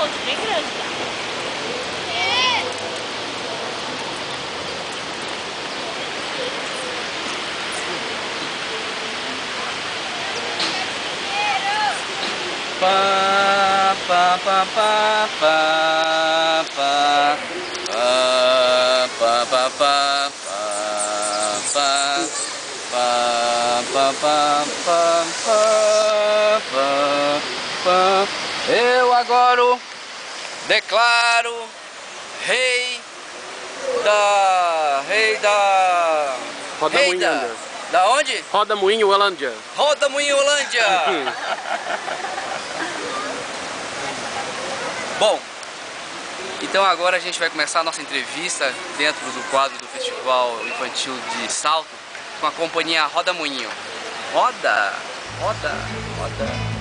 outro, bem grande, tá? Pá, pá, pá, pá, pá, pá, pá, pá, pá, pá, pá, pá, pá, pá, pá, pá, pá. Eu agora declaro rei da Roda rei Moinho Holândia. da onde? Roda Moinho Holândia. Roda Moinho Holândia. Bom, então agora a gente vai começar a nossa entrevista dentro do quadro do Festival Infantil de Salto com a companhia Roda Moinho. Roda, roda, roda.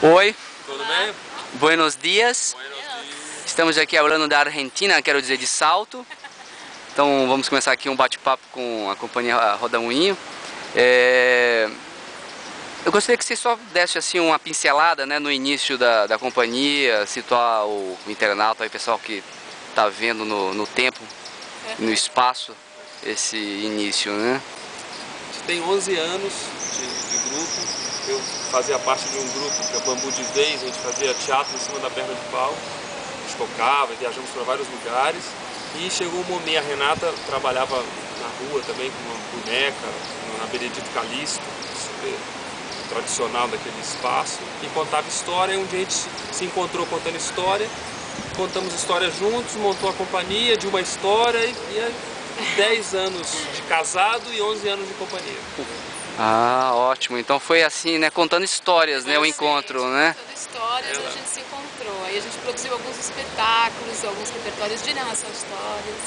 Oi, Tudo bem? buenos dias. Estamos aqui falando da Argentina, quero dizer de salto. Então vamos começar aqui um bate-papo com a companhia Roda Moinho. Eu gostaria que você só desse assim uma pincelada, né, no início da companhia, situar o internauta, aí, o pessoal que está vendo no tempo, no espaço, esse início, né? A gente tem 11 anos de grupo. Eu fazia parte de um grupo que é o Bambu de Vez, a gente fazia teatro em cima da perna de pau. A gente tocava, viajamos para vários lugares. E chegou um momento, a Renata trabalhava na rua também com uma boneca, na Benedito Calixto, super tradicional daquele espaço, e contava história. E um dia a gente se encontrou contando história, contamos história juntos, montou a companhia de uma história e 10 anos de casado e 11 anos de companhia. Ah, ótimo. Então foi assim, né, contando histórias, né, o encontro, né? Contando histórias, a gente se encontrou. Aí a gente produziu alguns espetáculos, alguns repertórios de narração de histórias.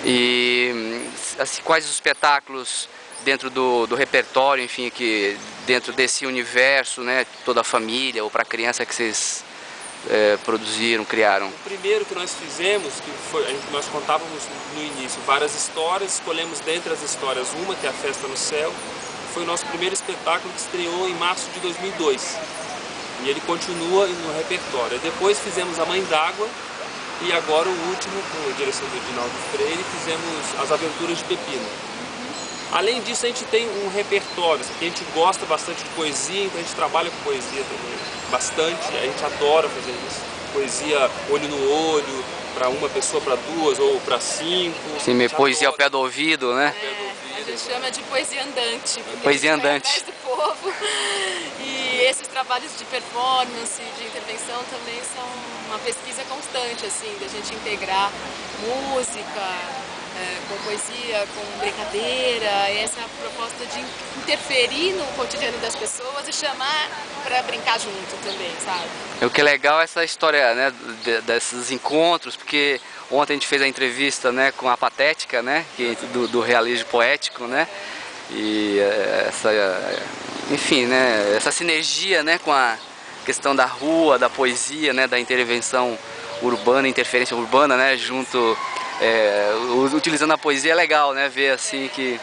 E assim, quais os espetáculos dentro do repertório, enfim, que dentro desse universo, né, toda a família ou para criança que vocês produziram, criaram? O primeiro que nós fizemos, nós contávamos no início várias histórias, escolhemos dentre as histórias uma, que é a Festa no Céu. Foi o nosso primeiro espetáculo que estreou em março de 2002. E ele continua no repertório. Depois fizemos A Mãe d'Água e agora o último, com a direção do Edinaldo Freire, fizemos As Aventuras de Pepino. Além disso, a gente tem um repertório, a gente gosta bastante de poesia, então a gente trabalha com poesia também, bastante, a gente adora fazer isso. Poesia olho no olho, para uma pessoa, para duas ou para 5. Sim, meio poesia ao pé do ouvido, né? A gente chama de poesia andante. Poesia andante. Através do povo. E esses trabalhos de performance, de intervenção também são uma pesquisa constante, assim, da gente integrar música, com poesia, com brincadeira, essa proposta de interferir no cotidiano das pessoas e chamar para brincar junto também, sabe? O que é legal é essa história, né, desses encontros, porque ontem a gente fez a entrevista, né, com a Patética, né, do realismo poético, né, e enfim, né, essa sinergia, né, com a questão da rua, da poesia, né, da intervenção urbana, interferência urbana, né, junto, utilizando a poesia é legal, né, ver assim que...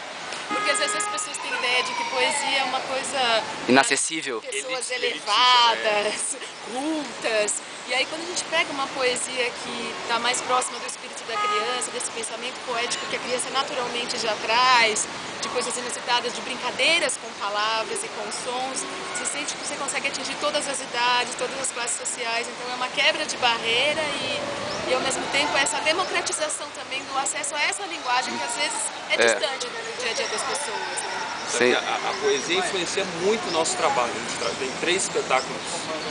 Porque às vezes as pessoas têm ideia de que poesia é uma coisa... inacessível. Pessoas elevadas, cultas. E aí quando a gente pega uma poesia que está mais próxima do espírito da criança, desse pensamento poético que a criança naturalmente já traz, de coisas inusitadas, de brincadeiras com palavras e com sons, você sente que você consegue atingir todas as idades, todas as classes sociais. Então é uma quebra de barreira e ao mesmo tempo essa democratização também do acesso a essa linguagem que às vezes é distante do dia a dia das pessoas, né? Sim. A poesia influencia muito o nosso trabalho. A gente tem 3 espetáculos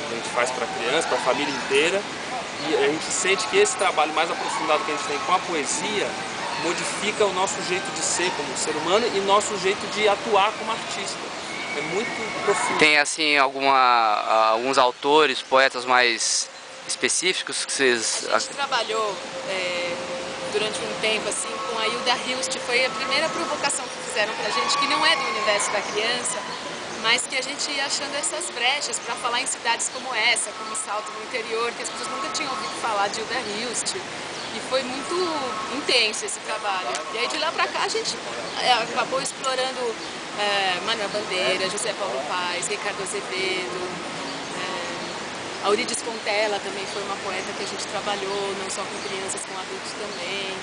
que a gente faz para criança, para a família inteira, e a gente sente que esse trabalho mais aprofundado que a gente tem com a poesia modifica o nosso jeito de ser como ser humano e nosso jeito de atuar como artista. é muito profundo. Tem assim alguns autores, poetas mais específicos que vocês... A gente trabalhou durante um tempo assim com a Hilda Hilst, foi a primeira provocação que fizeram pra gente, que não é do universo da criança, mas que a gente ia achando essas brechas para falar em cidades como essa, como Salto no interior, que as pessoas nunca tinham ouvido falar de Hilda Hilst. E foi muito intenso esse trabalho. E aí de lá pra cá a gente acabou explorando Manuel Bandeira, José Paulo Paes, Ricardo Azevedo, Aurides Fontella também foi uma poeta que a gente trabalhou, não só com crianças, com adultos também.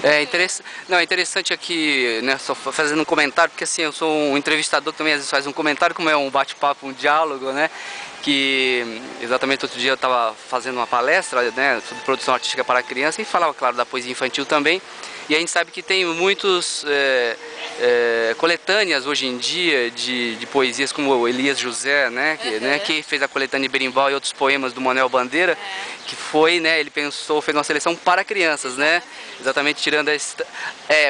É interessante aqui, né, só fazendo um comentário, porque assim, eu sou um entrevistador que também às vezes faz um comentário, como é um bate-papo, um diálogo, né, que exatamente outro dia eu estava fazendo uma palestra, né, sobre produção artística para criança e falava, claro, da poesia infantil também, e a gente sabe que tem muitos coletâneas hoje em dia de poesias como o Elias José, né, que fez a coletânea Berimbau e outros poemas do Manuel Bandeira, que foi, né, ele fez uma seleção para crianças, né, exatamente tirando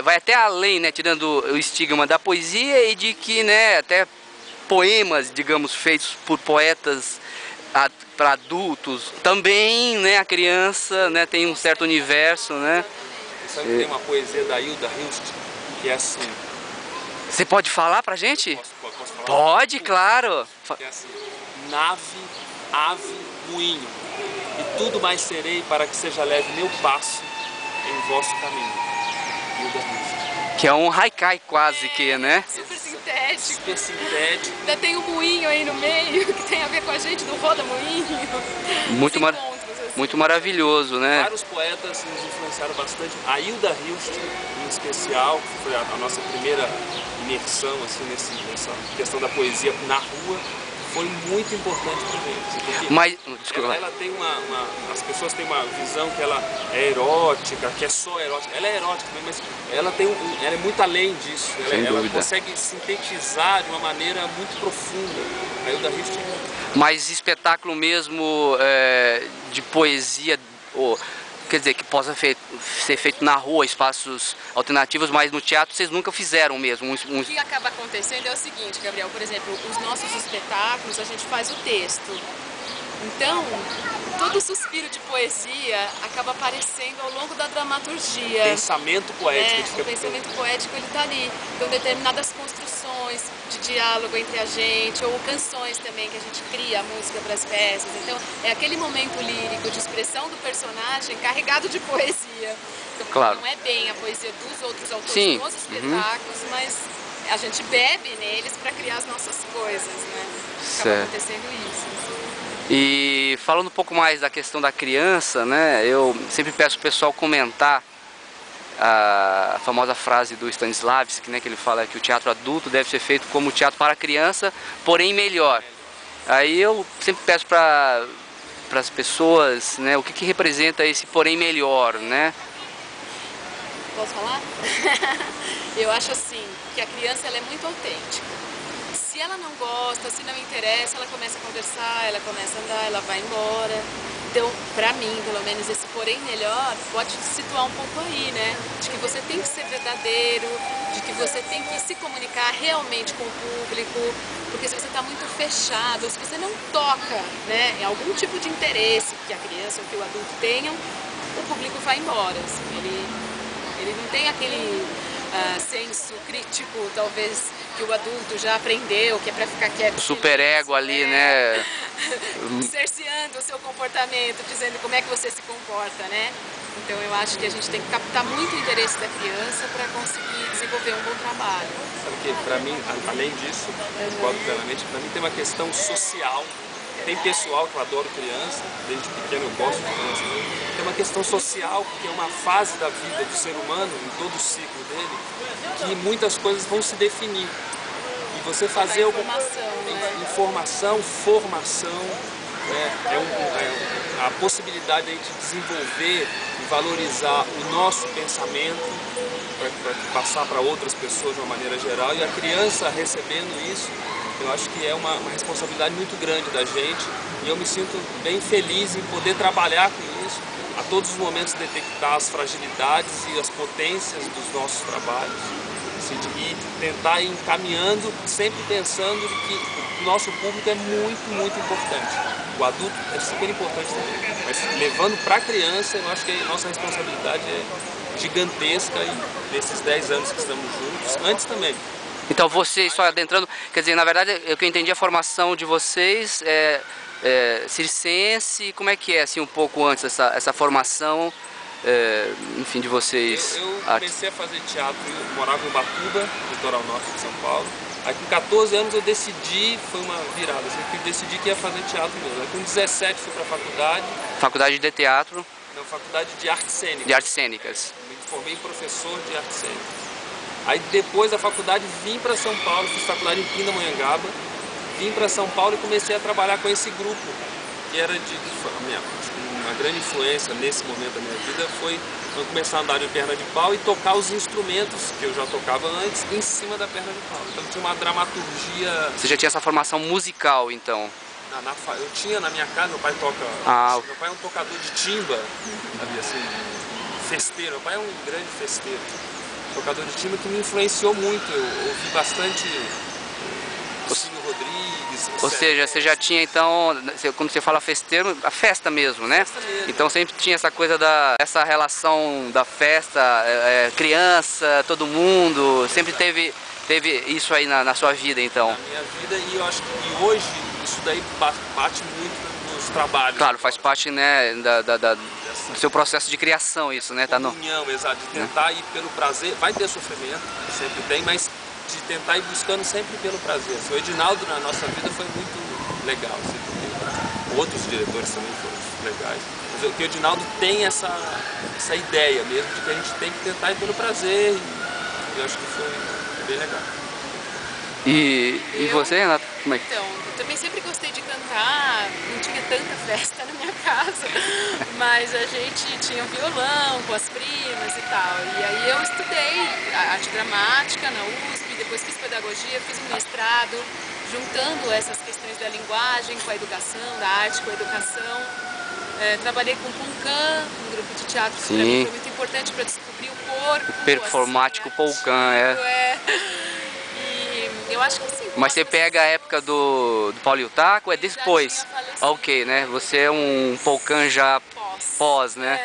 vai até além, né, tirando o estigma da poesia e de que, né, até poemas, digamos, feitos por poetas para adultos, também, né, a criança, né, tem um certo universo, né. Sabe que tem uma poesia da Hilda Hilst que é assim... Você pode falar pra gente? Posso falar? Pode, claro. Que é assim: nave, ave, moinho, e tudo mais serei para que seja leve meu passo em vosso caminho. Hilda Hilst. Que é um haikai quase que, né? Super sintético. Super sintético. Ainda tem um moinho aí no meio, que tem a ver com a gente, do Roda Moinho. Muito maravilhoso, né? Vários poetas nos influenciaram bastante. A Hilda Hilst, em especial, que foi a nossa primeira imersão assim, nessa questão da poesia na rua, foi muito importante pra gente. Mas, ela tem as pessoas têm uma visão que ela é erótica, que é só erótica. Ela é erótica, mas ela é muito além disso. Ela consegue sintetizar de uma maneira muito profunda. A Hilda Hilst mas espetáculo mesmo de poesia, quer dizer, que possa ser feito na rua, espaços alternativos, mas no teatro vocês nunca fizeram mesmo? O que acaba acontecendo é o seguinte, Gabriel, por exemplo, os nossos espetáculos a gente faz o texto. Então, todo suspiro de poesia acaba aparecendo ao longo da dramaturgia. Pensamento poético. O pensamento poético ele está ali. Então, determinadas construções de diálogo entre a gente, ou canções também que a gente cria a música para as peças. Então, é aquele momento lírico de expressão do personagem carregado de poesia. Então, claro. Não é bem a poesia dos outros autores nos espetáculos, mas a gente bebe neles para criar as nossas coisas, né? Acaba acontecendo isso. E falando um pouco mais da questão da criança, né, eu sempre peço o pessoal comentar a famosa frase do Stanislavski, né, que ele fala que o teatro adulto deve ser feito como o teatro para criança, porém melhor. Aí eu sempre peço para as pessoas, né, o que representa esse porém melhor, né? Posso falar? Eu acho assim, que a criança ela é muito autêntica. Se ela não gosta, se não interessa, ela começa a conversar, ela começa a andar, ela vai embora. Então, pra mim, pelo menos, esse porém melhor pode situar um pouco aí, né? De que você tem que ser verdadeiro, de que você tem que se comunicar realmente com o público, porque se você está muito fechado, se você não toca, né, em algum tipo de interesse que a criança ou que o adulto tenham, o público vai embora. Assim, ele não tem aquele senso crítico, talvez, que o adulto já aprendeu, que é pra ficar quieto. Superego ali, né? Cerceando o seu comportamento, dizendo como é que você se comporta, né? Então eu acho que a gente tem que captar muito o interesse da criança para conseguir desenvolver um bom trabalho. Sabe que, pra mim, além disso, concordo plenamente, pra mim tem uma questão social. Tem pessoal que eu adoro criança, desde pequeno eu gosto de criança. Tem uma questão social, porque é uma fase da vida do ser humano, em todo o ciclo dele, que muitas coisas vão se definir. E você fazer informação, formação, a possibilidade de a gente desenvolver e valorizar o nosso pensamento, para passar para outras pessoas de uma maneira geral, e a criança recebendo isso, eu acho que é uma responsabilidade muito grande da gente, e eu me sinto bem feliz em poder trabalhar com isso, a todos os momentos detectar as fragilidades e as potências dos nossos trabalhos, assim, tentar ir encaminhando, sempre pensando que o nosso público é muito, muito importante. O adulto é super importante também, mas levando para a criança, eu acho que a nossa responsabilidade é gigantesca e nesses 10 anos que estamos juntos, antes também. Então vocês só adentrando, quer dizer, na verdade, o que eu entendi, a formação de vocês é circense, como é que é assim um pouco antes essa formação, enfim, de vocês? Eu comecei a fazer teatro, eu morava em Ubatuba, litoral norte de São Paulo. Aí com 14 anos eu decidi, foi uma virada, assim, que eu decidi que ia fazer teatro mesmo. Aí com 17 fui para a faculdade. Faculdade de teatro? Não, faculdade de artes cênicas. De artes cênicas. Me formei professor de artes cênicas. Aí depois da faculdade vim para São Paulo, fiz faculdade em Pindamonhangaba. Vim para São Paulo e comecei a trabalhar com esse grupo, que era uma grande influência nesse momento da minha vida foi eu começar a andar de perna de pau e tocar os instrumentos que eu já tocava antes em cima da perna de pau. Então tinha uma dramaturgia... Você já tinha essa formação musical, então? Eu tinha na minha casa, meu pai toca... Meu pai é um tocador de timba, sabe, assim, festeiro. Meu pai é um grande festeiro, tocador de timba que me influenciou muito. Eu ouvi bastante... Rodrigues, ou seja, você já tinha então, quando você fala festeiro, a festa mesmo, né? Festa mesmo. Então sempre tinha essa coisa essa relação da festa, criança, todo mundo, sempre teve isso aí na sua vida, então? Na minha vida, e eu acho que hoje isso daí bate muito nos trabalhos. Claro, faz parte, né, do seu processo de criação isso, né? Tá comunhão, exato, de tentar ir pelo prazer, vai ter sofrimento, sempre tem, mas de tentar ir buscando sempre pelo prazer. O Edinaldo na nossa vida foi muito legal, outros diretores também foram legais. Mas o Edinaldo tem essa ideia mesmo de que a gente tem que tentar ir pelo prazer e eu acho que foi bem legal. E você, Renata? Como é que... Então, eu também sempre gostei de cantar, não tinha tanta festa na minha casa, mas a gente tinha um violão com as primas e tal. E aí eu estudei arte dramática na USP, depois fiz pedagogia, fiz um mestrado, juntando essas questões da linguagem com a educação, da arte com a educação. Trabalhei com o Polkan, um grupo de teatro que para mim foi muito importante para descobrir o corpo. O performático assim, Polkan, eu acho que sim. Mas você pega a época do Paulo Eutaco, é depois? Ok, né? Você é um Polkan já pós, né?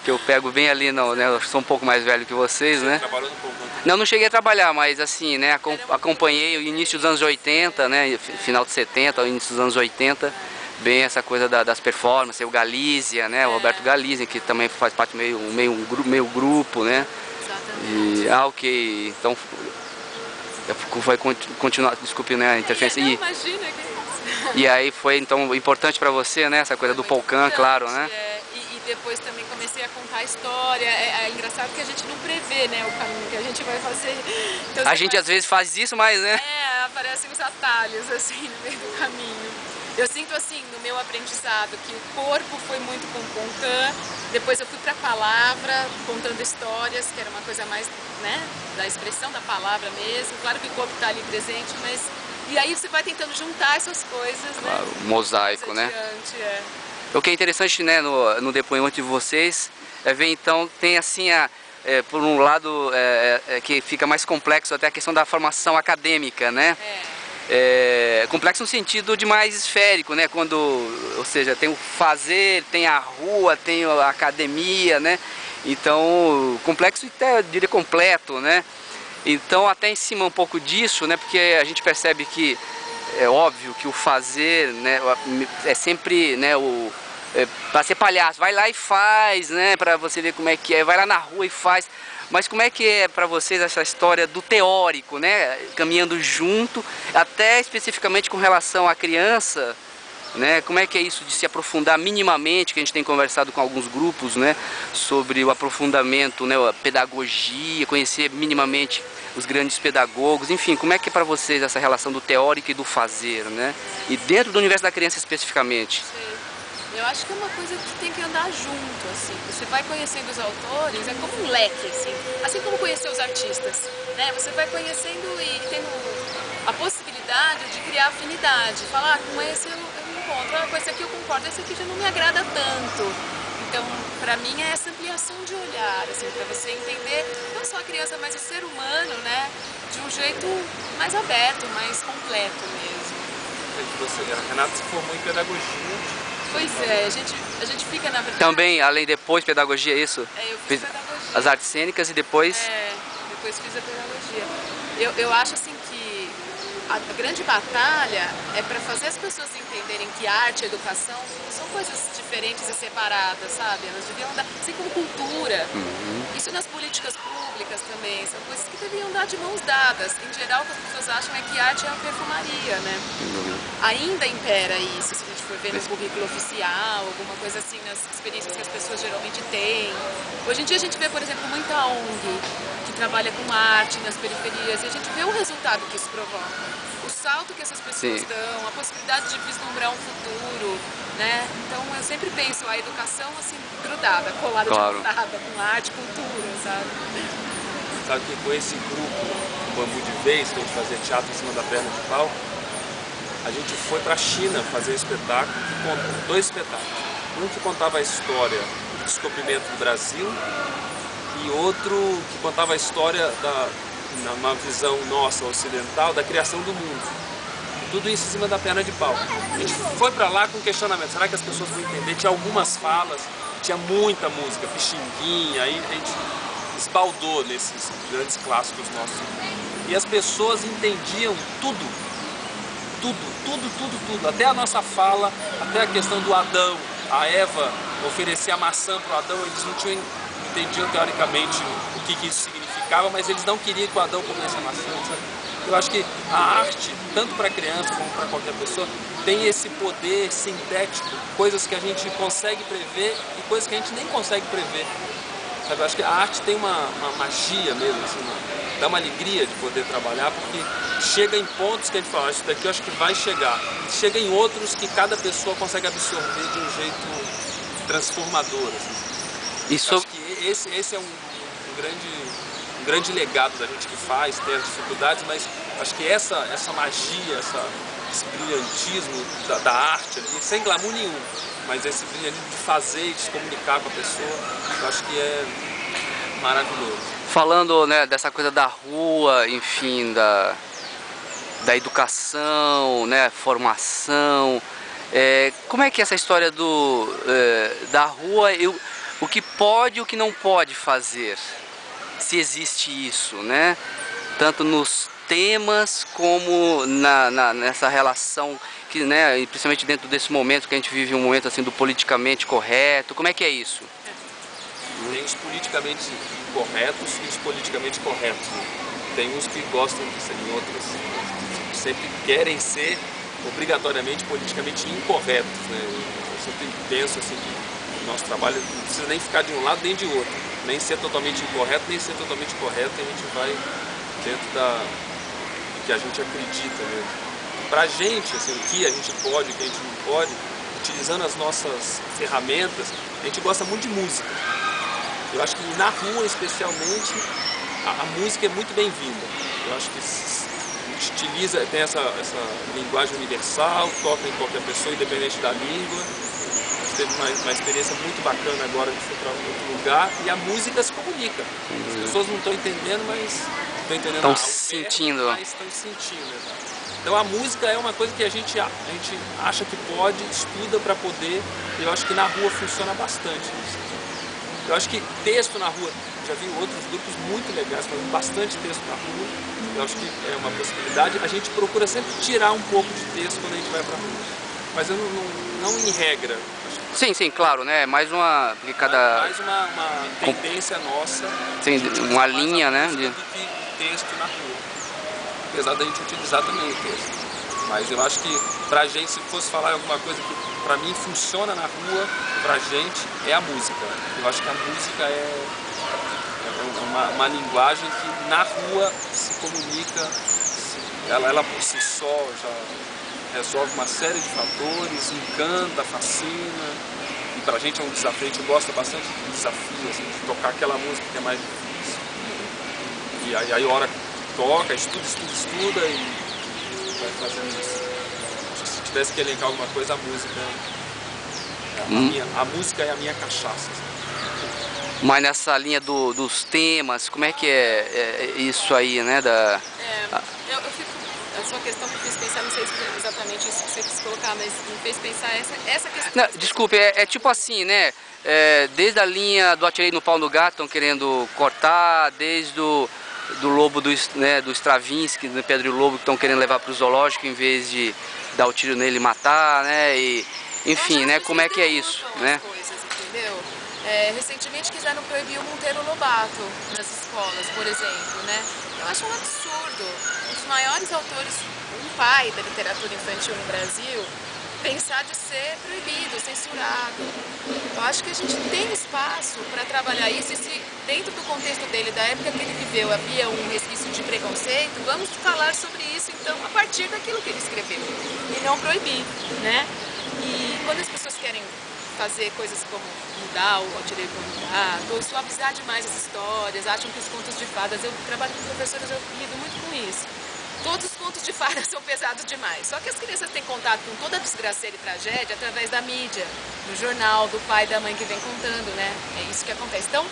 Que eu pego bem ali, não, né? Eu sou um pouco mais velho que vocês, né? Trabalhou no Polkan? Não, não cheguei a trabalhar, mas assim, né? Acompanhei o início dos anos 80, né? Final de 70, o início dos anos 80. Bem essa coisa das performances, o Galícia, né? O Roberto Galícia, que também faz parte meio grupo, né? Exatamente. E, ok, então vai continuar, desculpe, né, a interferência. Não, imagina que isso. E aí foi então importante para você, né, essa coisa do Polkan, claro, né? E depois também comecei a contar a história. É engraçado que a gente não prevê, né, o caminho que a gente vai fazer. Então, a gente às vezes faz isso, mas, né? Aparecem os atalhos assim no meio do caminho. Eu sinto assim, no meu aprendizado, que o corpo foi muito com o Polkan, depois eu fui para a palavra, contando histórias, que era uma coisa mais, né, da expressão da palavra mesmo. Claro que o corpo está ali presente, mas... E aí você vai tentando juntar essas coisas, claro, né? O mosaico, né? Adiante, O que é interessante, né, no depoimento de vocês, é ver então, tem assim, por um lado, que fica mais complexo até a questão da formação acadêmica, né? Complexo no sentido de mais esférico, né? Ou seja, tem o fazer, tem a rua, tem a academia, né? Então, complexo até, eu diria, completo, né? Então, até em cima um pouco disso, né? Porque a gente percebe que é óbvio que o fazer, né, é sempre, né, para ser palhaço, vai lá e faz, né? Para você ver como é que é, vai lá na rua e faz. Mas como é que é para vocês essa história do teórico, né, caminhando junto, até especificamente com relação à criança, né, como é que é isso de se aprofundar minimamente, que a gente tem conversado com alguns grupos, né, sobre o aprofundamento, né, a pedagogia, conhecer minimamente os grandes pedagogos, enfim, como é que é para vocês essa relação do teórico e do fazer, né, e dentro do universo da criança especificamente? Eu acho que é uma coisa que tem que andar junto, assim. Você vai conhecendo os autores, é como um leque, assim como conhecer os artistas, né? Você vai conhecendo e tendo a possibilidade de criar afinidade, falar, com esse eu me encontro, com esse aqui eu concordo, esse aqui já não me agrada tanto. Então, para mim é essa ampliação. ampliação de olhar, assim, para você entender não só a criança, mas o ser humano, né, de um jeito mais aberto, mais completo mesmo. A Renata se formou em pedagogia. Pois é, a gente fica na verdade... Também, além depois, pedagogia, isso? Eu fiz pedagogia. As artes cênicas e depois... Depois fiz a pedagogia. Eu acho assim que a grande batalha é para fazer as pessoas entenderem que arte e educação são coisas diferentes e separadas, sabe? Elas deviam andar, assim como cultura. Isso nas políticas públicas também, são coisas que deviam andar de mãos dadas. Em geral, o que as pessoas acham é que arte é uma perfumaria, né? Ainda impera isso, se a gente for ver no currículo oficial, alguma coisa assim, nas experiências que as pessoas geralmente têm. Hoje em dia a gente vê, por exemplo, muita ONG que trabalha com arte nas periferias, e a gente vê o resultado que isso provoca. O salto que essas pessoas dão, a possibilidade de vislumbrar um futuro, né? Então eu sempre penso a educação assim, grudada, colada de mão dada, com arte, cultura, sabe? Sabe que com esse grupo, o Bambu de Vez, que a gente fazia teatro em cima da perna de pau, a gente foi para a China fazer um espetáculo, dois espetáculos. Um que contava a história do descobrimento do Brasil e outro que contava a história numa visão nossa ocidental da criação do mundo. E tudo isso em cima da perna de pau. A gente foi para lá com questionamento, será que as pessoas vão entender? Tinha algumas falas, tinha muita música, Pixinguinha, aí a gente esbaldou nesses grandes clássicos nossos. E as pessoas entendiam tudo, até a nossa fala, até a questão do Adão, a Eva oferecer a maçã para o Adão, eles não entendiam teoricamente o que isso significava, mas eles não queriam que o Adão comesse a maçã, sabe? Eu acho que a arte, tanto para criança como para qualquer pessoa, tem esse poder sintético, coisas que a gente consegue prever e coisas que a gente nem consegue prever. Sabe? Eu acho que a arte tem uma magia mesmo, assim, dá uma alegria de poder trabalhar, porque chega em pontos que a gente fala, isso daqui eu acho que vai chegar. E chega em outros que cada pessoa consegue absorver de um jeito transformador. Assim. Acho que esse é um grande legado da gente que faz, tem as dificuldades, mas acho que essa magia, esse brilhantismo da arte, ali, sem glamour nenhum, mas esse brilhantismo de fazer e de se comunicar com a pessoa, eu acho que é maravilhoso. Falando, né, dessa coisa da rua, enfim, da educação, né, formação, como é que é essa história da rua, o que pode e o que não pode fazer, se existe isso, né? Tanto nos temas como nessa relação que, né, principalmente dentro desse momento que a gente vive, um momento assim do politicamente correto, como é que é isso? Tem os politicamente corretos e os politicamente corretos. Tem uns que gostam de serem outros, sempre querem ser obrigatoriamente politicamente incorretos, né? Eu sempre penso assim que o nosso trabalho não precisa nem ficar de um lado nem de outro, nem ser totalmente incorreto, nem ser totalmente correto, e a gente vai dentro do que a gente acredita mesmo. Pra gente, assim, o que a gente pode, o que a gente não pode, utilizando as nossas ferramentas, a gente gosta muito de música. Eu acho que na rua, especialmente, a música é muito bem-vinda. Eu acho que a gente utiliza, tem essa linguagem universal, toca em qualquer pessoa, independente da língua. A gente teve uma experiência muito bacana agora de ir para outro lugar, e a música se comunica. As pessoas não estão entendendo, mas estão entendendo. Estão sentindo. Mas estão sentindo. Então a música é uma coisa que a gente acha que pode, estuda para poder, e eu acho que na rua funciona bastante isso. Eu acho que texto na rua, já vi outros grupos muito legais fazendo bastante texto na rua, eu acho que é uma possibilidade. A gente procura sempre tirar um pouco de texto quando a gente vai para a rua, mas eu não em regra. Sim, claro, né? Mais uma tendência nossa. Sim, uma linha, né? Do que texto na rua. Apesar da gente utilizar também o texto. Mas eu acho que pra gente, se fosse falar alguma coisa que pra mim funciona na rua, pra gente, é a música. Eu acho que a música é uma linguagem que na rua se comunica, ela por si só já resolve uma série de fatores, encanta, fascina. E pra gente é um desafio, a gente gosta bastante de desafio, assim, de tocar aquela música que é mais difícil. E aí a hora toca, estuda e vai fazendo isso. Se tivesse que elencar alguma coisa, a música. A música é a minha cachaça. Assim. Mas nessa linha dos temas, como é que é isso aí, né? Eu fico, a sua questão me fez pensar, não sei se é exatamente isso que você quis colocar, mas me fez pensar essa questão. Não, desculpe, é tipo assim, né? Desde a linha do Atirei no Pau no Gato, estão querendo cortar, desde do Lobo do Stravinsky, do Pedro e o Lobo, que estão querendo levar para o zoológico em vez de dar o tiro nele e matar, né? E, enfim, né? Como é que é isso, né? Coisas, entendeu? Recentemente quiseram proibir o Monteiro Lobato nas escolas, por exemplo, né? Eu acho um absurdo. Um dos maiores autores, um pai da literatura infantil no Brasil, pensar de ser proibido, censurado. Eu acho que a gente tem espaço para trabalhar isso e se dentro do contexto dele, da época que ele viveu, havia um resquício de preconceito, vamos falar sobre isso então a partir daquilo que ele escreveu e não proibir, né? E quando as pessoas querem fazer coisas como mudar o Atirei no Pau no Gato, ou suavizar demais as histórias, acham que os contos de fadas, eu trabalho com professores, eu lido muito com isso. Todos os contos de fadas são pesados demais, só que as crianças têm contato com toda a desgraceira e tragédia através da mídia, do jornal, do pai e da mãe que vem contando, né? É isso que acontece. Então,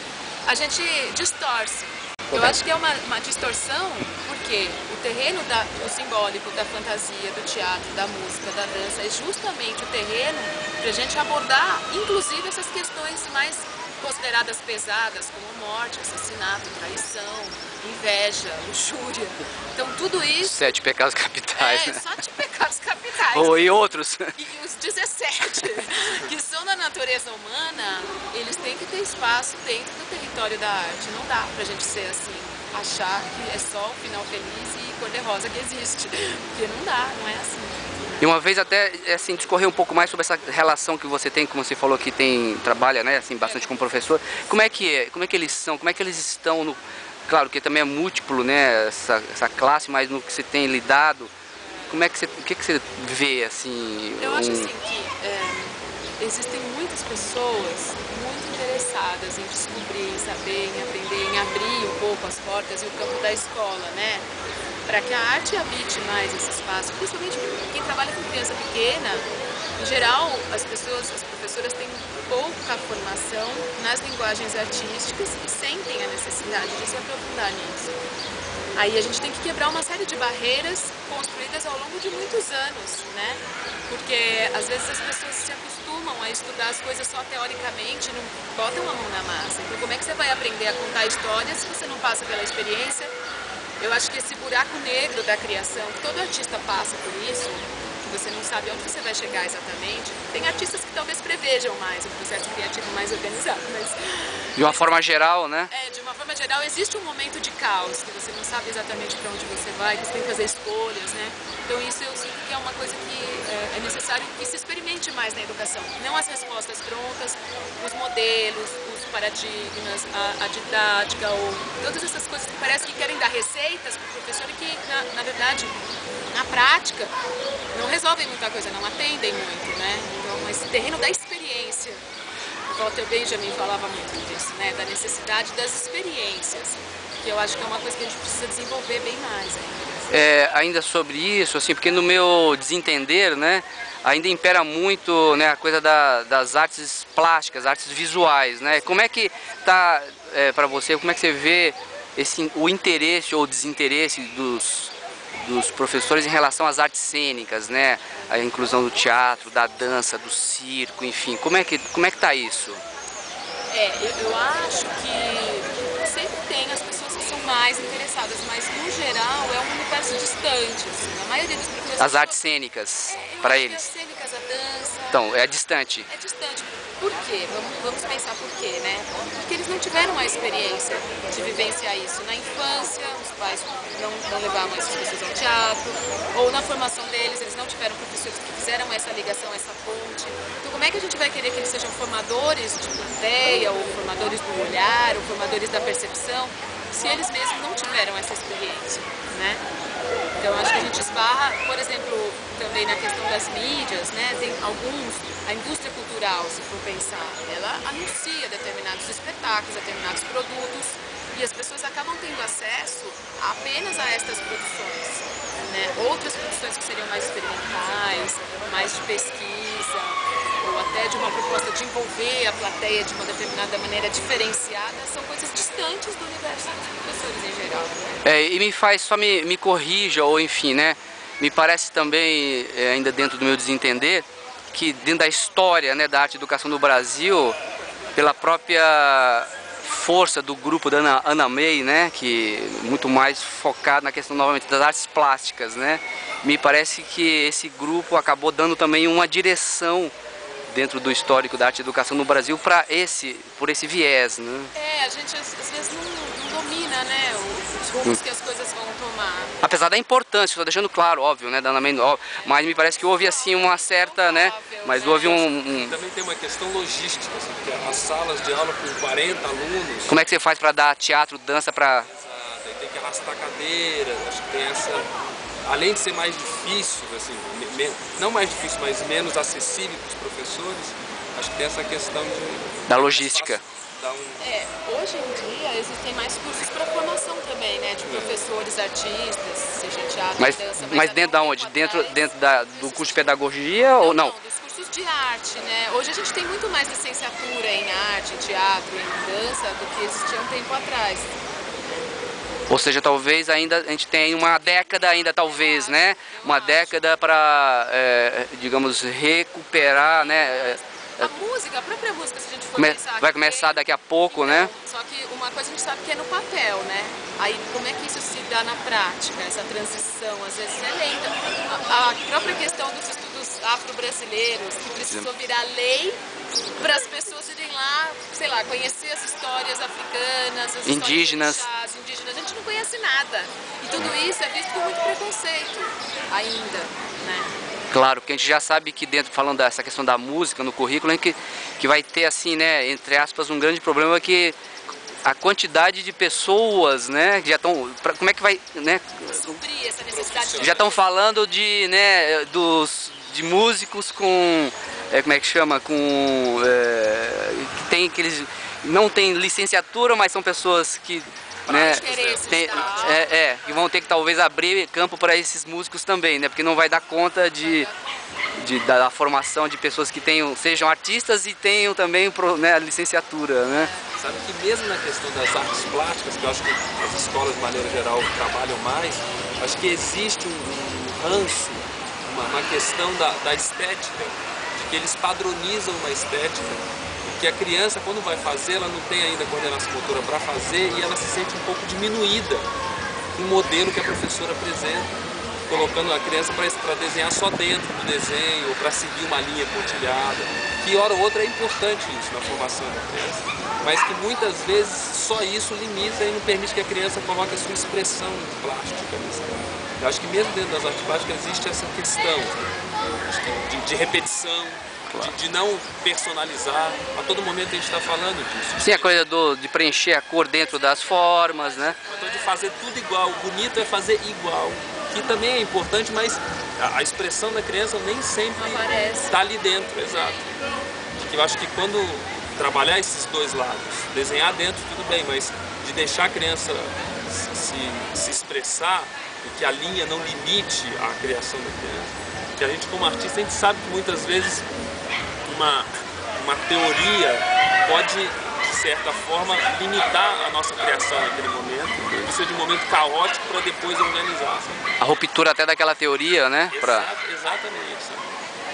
a gente distorce. Eu acho que é uma distorção porque o terreno do simbólico, da fantasia, do teatro, da música, da dança é justamente o terreno para a gente abordar, inclusive, essas questões mais consideradas pesadas, como morte, assassinato, traição, inveja, luxúria. Então tudo isso... 7 pecados capitais, né? 7 pecados capitais. E outros. E os 17, que são da natureza humana, eles têm que ter espaço dentro do território da arte. Não dá pra gente ser assim, achar que é só o final feliz e cor-de-rosa que existe. Porque não dá, não é assim. E uma vez até, assim, discorrer um pouco mais sobre essa relação que você tem, como você falou que trabalha, né, assim, bastante como professor. Como é que eles são, como é que eles estão no... Claro que também é múltiplo, né, essa classe, mas no que você tem lidado, como é que o que você vê, assim... Eu acho assim que existem muitas pessoas muito interessadas em descobrir, em saber, em aprender, em abrir um pouco as portas e o campo da escola, né? Para que a arte habite mais esse espaço, principalmente quem trabalha com criança pequena. Em geral, as professoras têm pouca formação nas linguagens artísticas e sentem a necessidade de se aprofundar nisso. Aí a gente tem que quebrar uma série de barreiras construídas ao longo de muitos anos, né? Porque às vezes as pessoas se acostumam a estudar as coisas só teoricamente, não botam a mão na massa. Então como é que você vai aprender a contar histórias se você não passa pela experiência? Eu acho que esse buraco negro da criação, que todo artista passa por isso, que você não sabe onde você vai chegar exatamente. Tem artistas que talvez prevejam mais um processo criativo mais organizado, mas... De uma forma geral, né? De uma forma geral, existe um momento de caos, que você não sabe exatamente para onde você vai, que você tem que fazer escolhas, né? Então isso eu sinto que é uma coisa que é necessário que se experimente mais na educação. Não as respostas prontas, os modelos, os paradigmas, a didática, ou todas essas coisas que parece que querem dar receitas para o professor e que, na verdade, na prática, não resolvem muita coisa, não atendem muito, né? Então, esse terreno da experiência, o Walter Benjamin falava muito disso, né? Da necessidade das experiências, que eu acho que é uma coisa que a gente precisa desenvolver bem mais ainda. Ainda sobre isso, assim, porque no meu desentender, né, ainda impera muito, né, a coisa das artes plásticas, artes visuais, né? Como é que tá para você, como é que você vê o interesse ou desinteresse dos professores em relação às artes cênicas, né? A inclusão do teatro, da dança, do circo, enfim. Como é que tá isso? Eu acho que sempre tem as pessoas que são mais interessadas, mas no geral é um universo distante, assim. A maioria dos professores... As artes cênicas, para eles. As cênicas, a dança... Então, é distante. É distante. Por quê? Vamos pensar por quê, né? Porque eles não tiveram a experiência de vivenciar isso. Na infância, os pais não levavam essas pessoas ao teatro, ou na formação deles, eles não tiveram professores que fizeram essa ligação, essa ponte. Então, como é que a gente vai querer que eles sejam formadores de plateia, ou formadores do olhar, ou formadores da percepção, se eles mesmos não tiveram essa experiência, né? Então, acho que a gente esbarra, por exemplo, também na questão das mídias, né? Tem a indústria cultural, se for pensar, ela anuncia determinados espetáculos, determinados produtos, e as pessoas acabam tendo acesso apenas a estas produções, né? Outras produções que seriam mais experimentais, mais de pesquisa, ou até de uma proposta de envolver a plateia de uma determinada maneira diferenciada, são coisas distantes do universo dos professores em geral. E me faz, só me corrija, ou enfim, né? Me parece também, ainda dentro do meu desentender, que dentro da história, né, da arte e educação no Brasil, pela própria força do grupo da Ana May, né, que muito mais focado na questão novamente das artes plásticas, né, me parece que esse grupo acabou dando também uma direção dentro do histórico da arte e educação no Brasil por esse viés, né? A gente às vezes não domina, né, os rumos que as coisas vão tomar. Apesar da importância, estou deixando claro, óbvio, né, da Ana May, mas me parece que houve assim uma certa, né, mas houve Também tem uma questão logística, assim, porque as salas de aula com 40 alunos... Como é que você faz para dar teatro, dança para... Exato, aí tem que arrastar cadeiras, acho que tem essa... Além de ser mais difícil, assim, não mais difícil, mas menos acessível para os professores, acho que tem essa questão da logística. Hoje em dia existem mais cursos para formação também, né, de professores, artistas, seja teatro, dança. Mas dentro da onde? Dentro do curso de pedagogia ou não? Não, dos cursos de arte, né. Hoje a gente tem muito mais licenciatura em arte, em teatro, em dança do que existia um tempo atrás. Ou seja, talvez ainda a gente tenha uma década ainda, talvez, né? Uma década para, digamos, recuperar, né? A música, a própria música, se a gente for pensar... Vai começar daqui a pouco, né? Só que uma coisa a gente sabe que é no papel, né? Aí como é que isso se dá na prática, essa transição? Às vezes é lenta. A própria questão dos estudos afro-brasileiros, que precisou virar lei para as pessoas irem lá, sei lá, conhecer as histórias africanas, as indígenas. Histórias indígenas. A gente não conhece nada. E tudo isso é visto com muito preconceito ainda, né? Claro, porque a gente já sabe que dentro, falando dessa questão da música no currículo, que vai ter assim, né, entre aspas, um grande problema que a quantidade de pessoas, né, que já estão, como é que vai, né, suprir essa necessidade. Já estão falando de, né, de músicos com, como é que chama, com, que eles não têm licenciatura, mas são pessoas que né, que vão ter que talvez abrir campo para esses músicos também, né, porque não vai dar conta da formação de pessoas que sejam artistas e tenham também, né, a licenciatura, né. Sabe que mesmo na questão das artes plásticas, que eu acho que as escolas de maneira geral trabalham mais, acho que existe um ranço, uma questão da estética, de que eles padronizam uma estética, que a criança, quando vai fazer, ela não tem ainda coordenação motora para fazer e ela se sente um pouco diminuída com o modelo que a professora apresenta, colocando a criança para desenhar só dentro do desenho ou para seguir uma linha pontilhada, que hora ou outra é importante isso na formação da criança, mas que muitas vezes só isso limita e não permite que a criança coloque a sua expressão plástica. Eu acho que mesmo dentro das artes plásticas existe essa questão de repetição, de não personalizar. A todo momento a gente está falando disso. Sim, a coisa de preencher a cor dentro das formas, né? Então, de fazer tudo igual. O bonito é fazer igual. Que também é importante, mas a expressão da criança nem sempre está ali dentro, exato. Que eu acho que quando trabalhar esses dois lados, desenhar dentro tudo bem, mas de deixar a criança se expressar e que a linha não limite a criação da criança. Que a gente como artista, a gente sabe que muitas vezes uma teoria pode, de certa forma, limitar a nossa criação naquele momento. Precisa de um momento caótico para depois organizar. Sabe? A ruptura até daquela teoria, né? Exatamente. Sabe?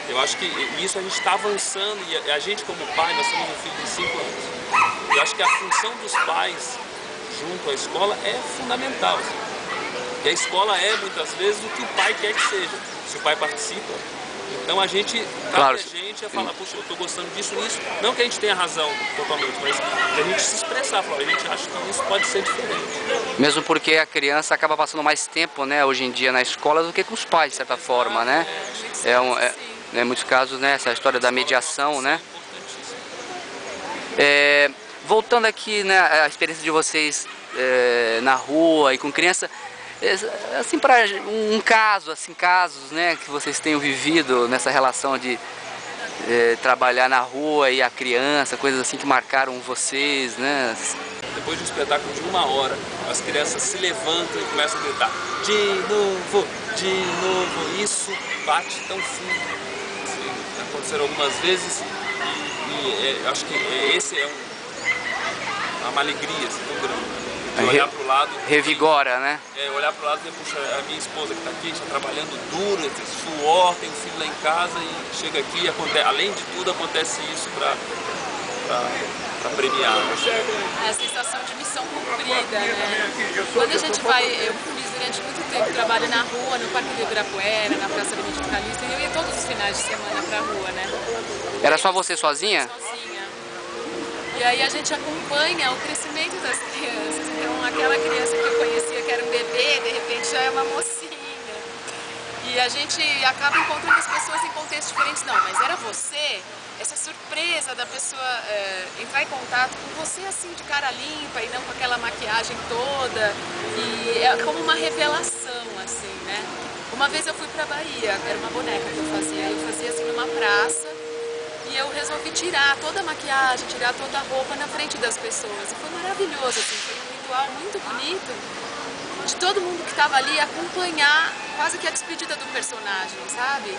Eu acho que isso a gente está avançando e a gente como pai, nós temos um filho de 5 anos. Eu acho que a função dos pais junto à escola é fundamental. Sabe? E a escola é, muitas vezes, o que o pai quer que seja. Se o pai participa, então a gente, claro, a gente a falar, puxa, eu estou gostando disso, nisso. Não que a gente tenha razão totalmente, mas a gente se expressar, falar, a gente acha que isso pode ser diferente. Mesmo porque a criança acaba passando mais tempo, né, hoje em dia na escola do que com os pais, de certa forma, né? Em muitos casos, né, essa história da mediação, né? Voltando aqui, né, a experiência de vocês na rua e com criança, assim, para casos, né, que vocês tenham vivido nessa relação de trabalhar na rua e a criança, coisas assim que marcaram vocês, né? Depois de um espetáculo de 1 hora, as crianças se levantam e começam a gritar de novo, isso bate tão fundo. Assim, aconteceram algumas vezes e acho que esse é uma alegria assim, tão grande, né? De olhar para o lado... Revigora, né? Olhar para o lado e dizer, puxa, a minha esposa que está aqui, está trabalhando duro, tem suor, tem um filho lá em casa e chega aqui e acontece, além de tudo acontece isso para premiar. A sensação de missão cumprida, né? Quando a gente vai, eu fiz durante muito tempo trabalho na rua, no Parque do Ibirapuera, na Praça Benedito Calixto, e eu ia todos os finais de semana pra rua, né? Era só você sozinha? Sozinha. E aí a gente acompanha o crescimento das crianças. Então aquela criança que eu conhecia que era um bebê, de repente já é uma mocinha. E a gente acaba encontrando as pessoas em contextos diferentes. Não, mas era você? Essa surpresa da pessoa entrar em contato com você assim de cara limpa e não com aquela maquiagem toda. E é como uma revelação, assim, né? Uma vez eu fui pra Bahia, era uma boneca que eu fazia assim numa praça. E eu resolvi tirar toda a maquiagem, tirar toda a roupa na frente das pessoas. E foi maravilhoso, assim, foi um ritual muito bonito de todo mundo que estava ali acompanhar quase que a despedida do personagem, sabe?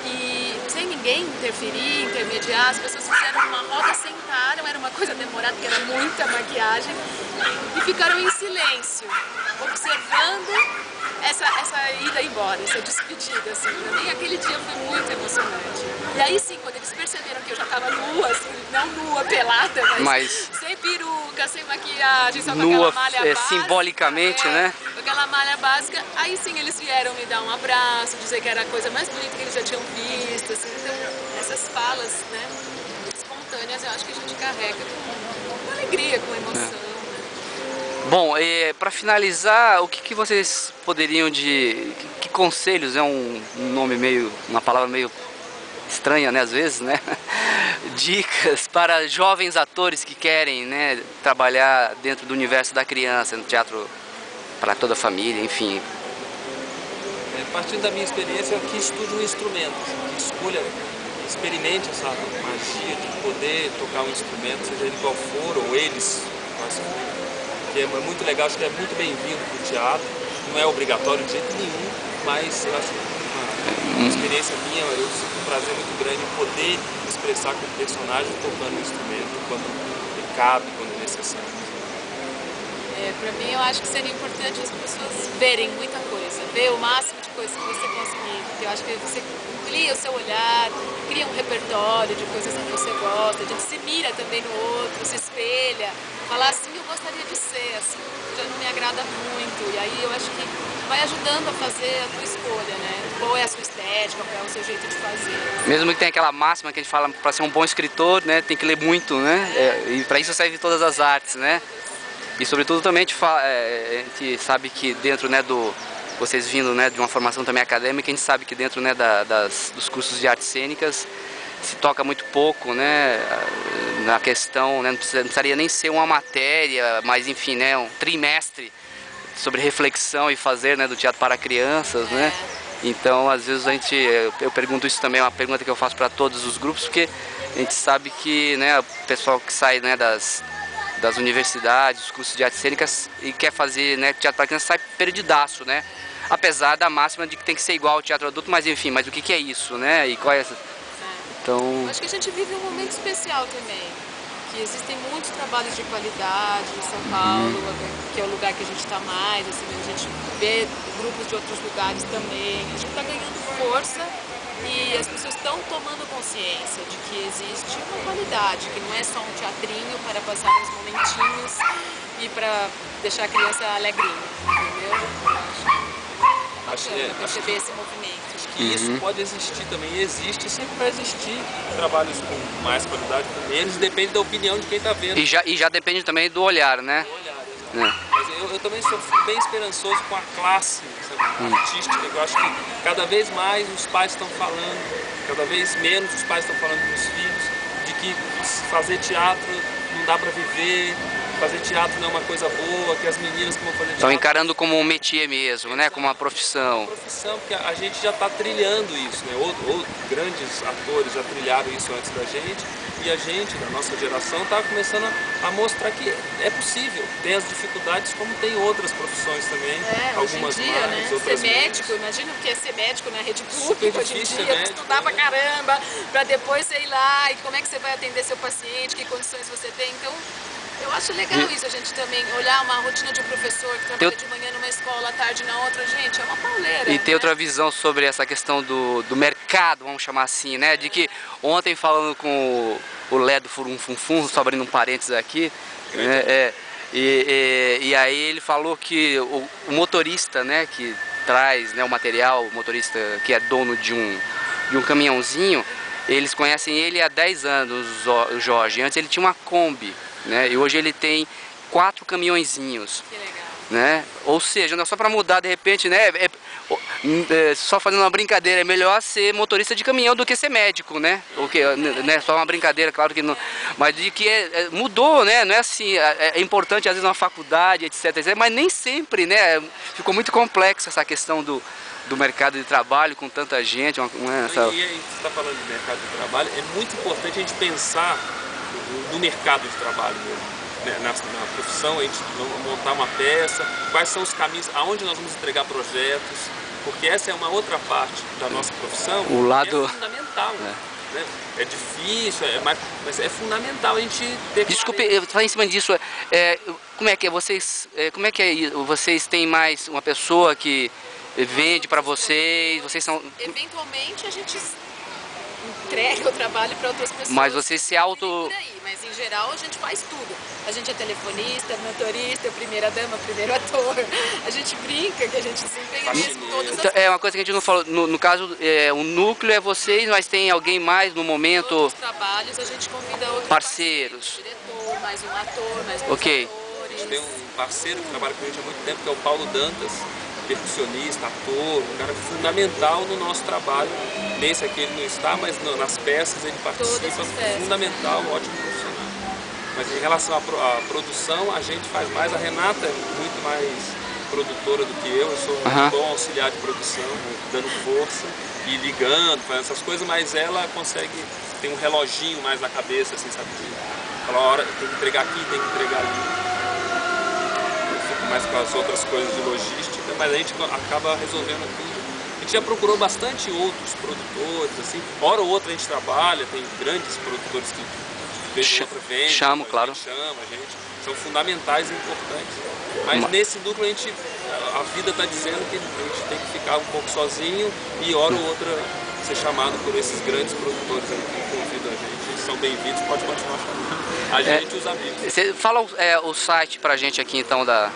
E sem ninguém interferir, intermediar, as pessoas fizeram uma roda, sentaram, era uma coisa demorada, porque era muita maquiagem, e ficaram em silêncio, observando essa ida embora, essa despedida, assim. Pra mim, aquele dia foi muito emocionante. E aí sim, quando eles perceberam que eu já tava nua, assim, não nua, pelada, mas sem peruca, sem maquiagem, só com aquela malha básica. Simbolicamente, né? Com aquela malha básica, aí sim eles vieram me dar um abraço, dizer que era a coisa mais bonita que eles já tinham visto, assim. Então, essas falas, né, espontâneas, eu acho que a gente carrega com alegria, com emoção. Bom, para finalizar, o que vocês poderiam que conselhos, é um nome meio, uma palavra meio estranha, né, às vezes, né? Dicas para jovens atores que querem, né, trabalhar dentro do universo da criança, no teatro para toda a família, enfim. Partindo da minha experiência, que estude um instrumento, que escolha, experimente essa magia de poder tocar um instrumento, seja ele qual for, ou eles, que é muito legal, acho que é muito bem-vindo para o teatro, não é obrigatório de jeito nenhum, mas eu acho que uma experiência minha, eu sinto um prazer muito grande em poder expressar com o personagem tocando um instrumento quando cabe, quando necessário. Para mim, eu acho que seria importante as pessoas verem muita coisa, ver o máximo de coisas que você conseguir, porque eu acho que você amplia o seu olhar, cria um repertório de coisas que você gosta, a gente se mira também no outro, se espelha, falar assim, eu gostaria de ser, assim, já não me agrada muito, e aí eu acho que vai ajudando a fazer a tua escolha, né? Qual é a sua estética, qual é o seu jeito de fazer. Mesmo que tenha aquela máxima que a gente fala, para ser um bom escritor, né, tem que ler muito, né? E para isso serve todas as artes, né? E sobretudo também a gente sabe que dentro, né, vocês vindo, né, de uma formação também acadêmica, a gente sabe que dentro, né, dos cursos de artes cênicas se toca muito pouco, né, na questão, né, não precisaria nem ser uma matéria, mas enfim, né, um trimestre sobre reflexão e fazer, né, do teatro para crianças, né. Então, às vezes eu pergunto isso também, é uma pergunta que eu faço para todos os grupos, porque a gente sabe que, né, o pessoal que sai, né, das universidades, dos cursos de artes cênicas e quer fazer, né, teatro para criança, sai perdidaço, né? Apesar da máxima de que tem que ser igual ao teatro adulto, mas enfim, mas o que é isso, né? E qual é essa... Então... Acho que a gente vive um momento especial também, que existem muitos trabalhos de qualidade em São Paulo, que é o lugar que a gente está mais, assim, a gente vê grupos de outros lugares também, acho que está ganhando força. E as pessoas estão tomando consciência de que existe uma qualidade, que não é só um teatrinho para passar uns momentinhos e para deixar a criança alegrinha, entendeu? Acho que perceber esse movimento. Acho que isso pode existir também, existe, sempre vai existir trabalhos com mais qualidade, com menos, depende da opinião de quem está vendo. E já depende também do olhar, né? Do olhar, exatamente. Mas eu também sou bem esperançoso com a classe, sabe, artística. Eu acho que cada vez mais os pais estão falando, cada vez menos os pais estão falando com os filhos, de que fazer teatro não dá para viver, fazer teatro não é uma coisa boa, que as meninas que vão fazer teatro... Estão encarando como um métier mesmo, né? Como uma profissão. Profissão, porque a gente já está trilhando isso, né? Ou grandes atores já trilharam isso antes da gente, e a gente, da nossa geração, está começando a mostrar que é possível. Tem as dificuldades como tem outras profissões também, algumas hoje em dia, mais, né? outras ser médico, menos. imagina o que é ser médico na rede Super pública hoje em difícil dia, ser médico, estudar pra né? caramba, pra depois, sei lá, e como é que você vai atender seu paciente, que condições você tem, então... Eu acho legal isso, a gente também olhar uma rotina de um professor que trabalha de manhã numa escola, à tarde na outra, gente, é uma pauleira. E tem outra visão sobre essa questão do mercado, vamos chamar assim, né? De que ontem falando com o Léo do Furum Funfun, só abrindo um parênteses aqui, né? E aí ele falou que o motorista, né, que traz, né, o material, o motorista que é dono de um caminhãozinho, eles conhecem ele há 10 anos, o Jorge. Antes ele tinha uma Kombi, né? E hoje ele tem 4 caminhõezinhos. Que legal. Né? Ou seja, não é só para mudar de repente, né? Só fazendo uma brincadeira, é melhor ser motorista de caminhão do que ser médico, né? O que, né? Só uma brincadeira, claro que não. Mas de que mudou, né? Não é assim, é importante às vezes uma faculdade, etc. Mas nem sempre, né? Ficou muito complexo essa questão do mercado de trabalho com tanta gente. E aí, você está falando de mercado de trabalho, é muito importante a gente pensar no mercado de trabalho mesmo. Na profissão, a gente montar uma peça, quais são os caminhos, aonde nós vamos entregar projetos, porque essa é uma outra parte da nossa profissão, o lado... é fundamental. Né? É difícil, mas é fundamental a gente ter... Desculpe, eu falar em cima disso, como é que é? Vocês têm mais uma pessoa que vende para vocês, vocês são... Eventualmente a gente entrega o trabalho para outras pessoas. Mas vocês se auto... Mas em geral a gente faz tudo. A gente é telefonista, motorista, primeira-dama, primeiro ator. A gente brinca que a gente desempenha mesmo todas as então, é uma coisa que a gente não falou. No caso, o núcleo é vocês, mas tem alguém mais no momento? Outros trabalhos a gente convida outros parceiros. Diretor, mais um ator, mais dois atores. A gente tem um parceiro que trabalha com a gente há muito tempo, que é o Paulo Dantas, percussionista, ator, um cara fundamental no nosso trabalho. Nesse aqui ele não está, mas nas peças ele participa, fundamental, ótimo profissional. Mas em relação à produção, a gente faz mais. A Renata é muito mais produtora do que eu sou um bom auxiliar de produção, dando força e ligando, fazendo essas coisas, mas ela consegue, tem um reloginho mais na cabeça, assim, sabe? Fala, hora, tem que entregar aqui, tem que entregar ali. Eu fico mais com as outras coisas de logística, mas a gente acaba resolvendo tudo. A gente já procurou bastante outros produtores, assim, hora ou outra a gente trabalha, tem grandes produtores que vez ou outra vendem, chama, claro. Chama a gente, são fundamentais e importantes. Mas nesse núcleo a vida está dizendo que a gente tem que ficar um pouco sozinho e hora ou outra ser chamado por esses grandes produtores aí que convidam a gente. Eles são bem-vindos, pode continuar chamando a gente e os amigos. Você fala o site pra gente aqui então da...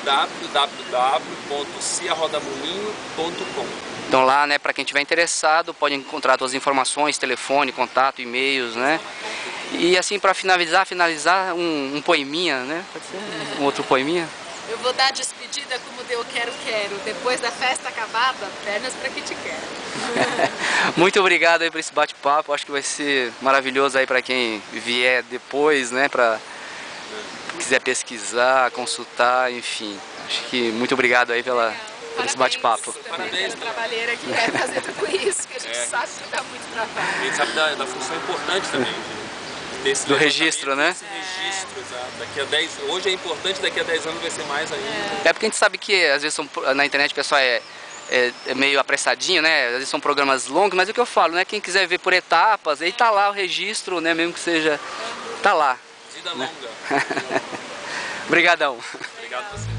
www.ciarodamoinho.com. Então lá, né, para quem tiver interessado, pode encontrar todas as informações, telefone, contato, e-mails, né? E assim, para finalizar um poeminha, né? Pode ser um outro poeminha? Eu vou dar a despedida como deu quero. Depois da festa acabada, pernas para que te quero. Muito obrigado aí por esse bate-papo. Acho que vai ser maravilhoso aí para quem vier depois, né? Para quiser pesquisar, consultar, enfim. Acho que muito obrigado aí por esse bate-papo. Parabéns pela trabalheira que vai fazer tudo isso, que a gente sabe que dá muito trabalho. A gente sabe da função importante também. Do registro, né? Esse registro, exato. Hoje é importante, daqui a 10 anos vai ser mais ainda. É porque a gente sabe que às vezes na internet o pessoal é meio apressadinho, né? Às vezes são programas longos, mas é o que eu falo, né? Quem quiser ver por etapas, aí tá lá o registro, né? Mesmo que seja, tá lá. Vida longa. Obrigadão. Obrigado a você.